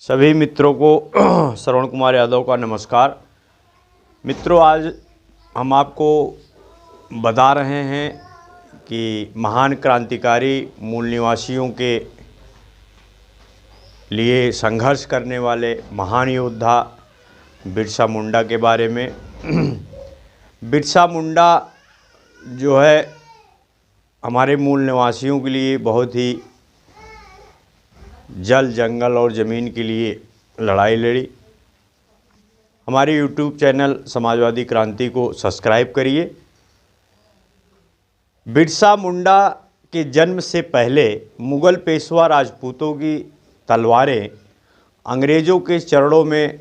सभी मित्रों को श्रवण कुमार यादव का नमस्कार। मित्रों, आज हम आपको बता रहे हैं कि महान क्रांतिकारी मूल निवासियों के लिए संघर्ष करने वाले महान योद्धा बिरसा मुंडा के बारे में। बिरसा मुंडा जो है हमारे मूल निवासियों के लिए बहुत ही जल जंगल और ज़मीन के लिए लड़ाई लड़ी। हमारे YouTube चैनल समाजवादी क्रांति को सब्सक्राइब करिए। बिरसा मुंडा के जन्म से पहले मुग़ल पेशवा राजपूतों की तलवारें अंग्रेज़ों के चरणों में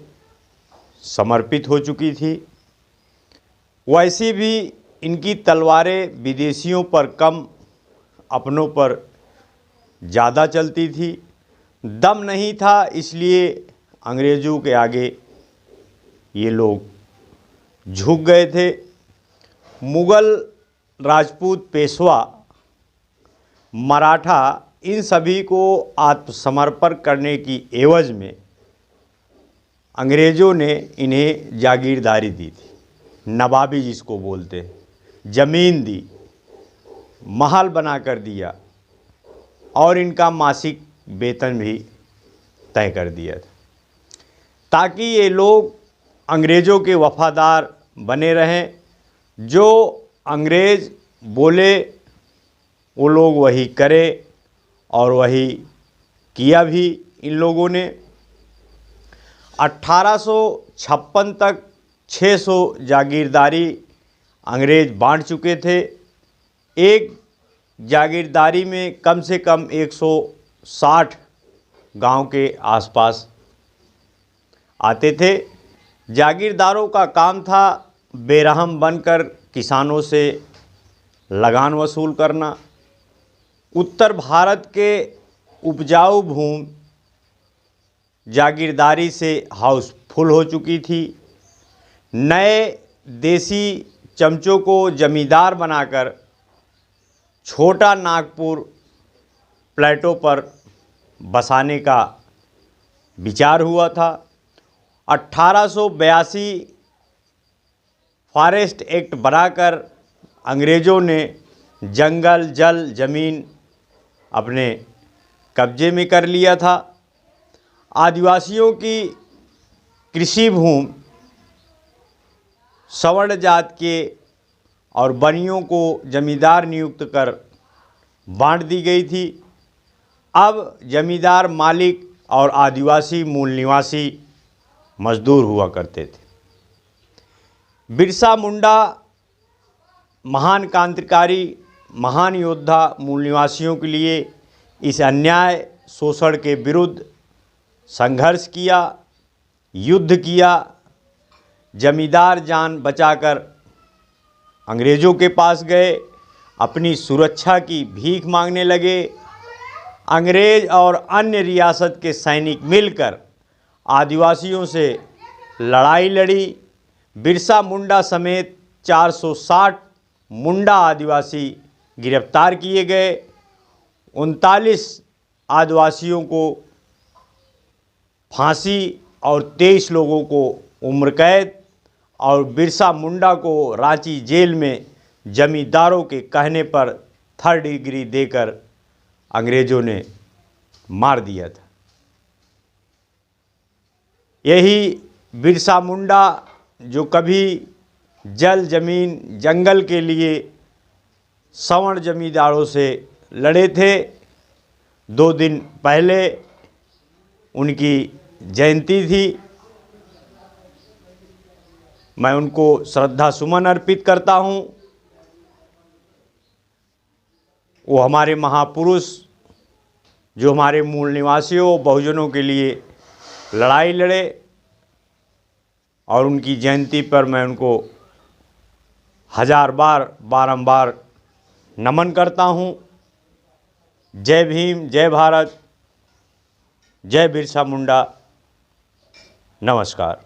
समर्पित हो चुकी थी। वैसे भी इनकी तलवारें विदेशियों पर कम, अपनों पर ज़्यादा चलती थी। दम नहीं था, इसलिए अंग्रेज़ों के आगे ये लोग झुक गए थे। मुग़ल, राजपूत, पेशवा, मराठा, इन सभी को आत्मसमर्पण करने की एवज़ में अंग्रेज़ों ने इन्हें जागीरदारी दी थी, नवाबी जिसको बोलते हैं, ज़मीन दी, महल बना कर दिया और इनका मासिक वेतन भी तय कर दिया था, ताकि ये लोग अंग्रेज़ों के वफ़ादार बने रहें। जो अंग्रेज़ बोले वो लोग वही करें, और वही किया भी इन लोगों ने। 1856 तक 600 जागीरदारी अंग्रेज़ बांट चुके थे। एक जागीरदारी में कम से कम 160 गांव के आसपास आते थे। जागीरदारों का काम था बेरहम बनकर किसानों से लगान वसूल करना। उत्तर भारत के उपजाऊ भूमि जागीरदारी से हाउसफुल हो चुकी थी। नए देसी चमचों को जमींदार बनाकर छोटा नागपुर प्लेटो पर बसाने का विचार हुआ था। 1882 फॉरेस्ट एक्ट बनाकर अंग्रेज़ों ने जंगल, जल, ज़मीन अपने कब्जे में कर लिया था। आदिवासियों की कृषि भूमि सवर्ण जात के और बनियों को जमींदार नियुक्त कर बांट दी गई थी। अब जमींदार मालिक और आदिवासी मूल निवासी मजदूर हुआ करते थे। बिरसा मुंडा महान क्रांतिकारी, महान योद्धा मूल निवासियों के लिए इस अन्याय शोषण के विरुद्ध संघर्ष किया, युद्ध किया। जमींदार जान बचाकर अंग्रेज़ों के पास गए, अपनी सुरक्षा की भीख मांगने लगे। अंग्रेज़ और अन्य रियासत के सैनिक मिलकर आदिवासियों से लड़ाई लड़ी। बिरसा मुंडा समेत 460 मुंडा आदिवासी गिरफ्तार किए गए। 39 आदिवासियों को फांसी और 23 लोगों को उम्र कैद, और बिरसा मुंडा को रांची जेल में जमींदारों के कहने पर 3rd डिग्री देकर अंग्रेज़ों ने मार दिया था। यही बिरसा मुंडा जो कभी जल, ज़मीन, जंगल के लिए सवर्ण जमींदारों से लड़े थे। 2 दिन पहले उनकी जयंती थी। मैं उनको श्रद्धा सुमन अर्पित करता हूँ। वो हमारे महापुरुष जो हमारे मूल निवासियों, बहुजनों के लिए लड़ाई लड़े, और उनकी जयंती पर मैं उनको 1000 बार बारंबार नमन करता हूँ। जय भीम, जय भारत, जय बिरसा मुंडा। नमस्कार।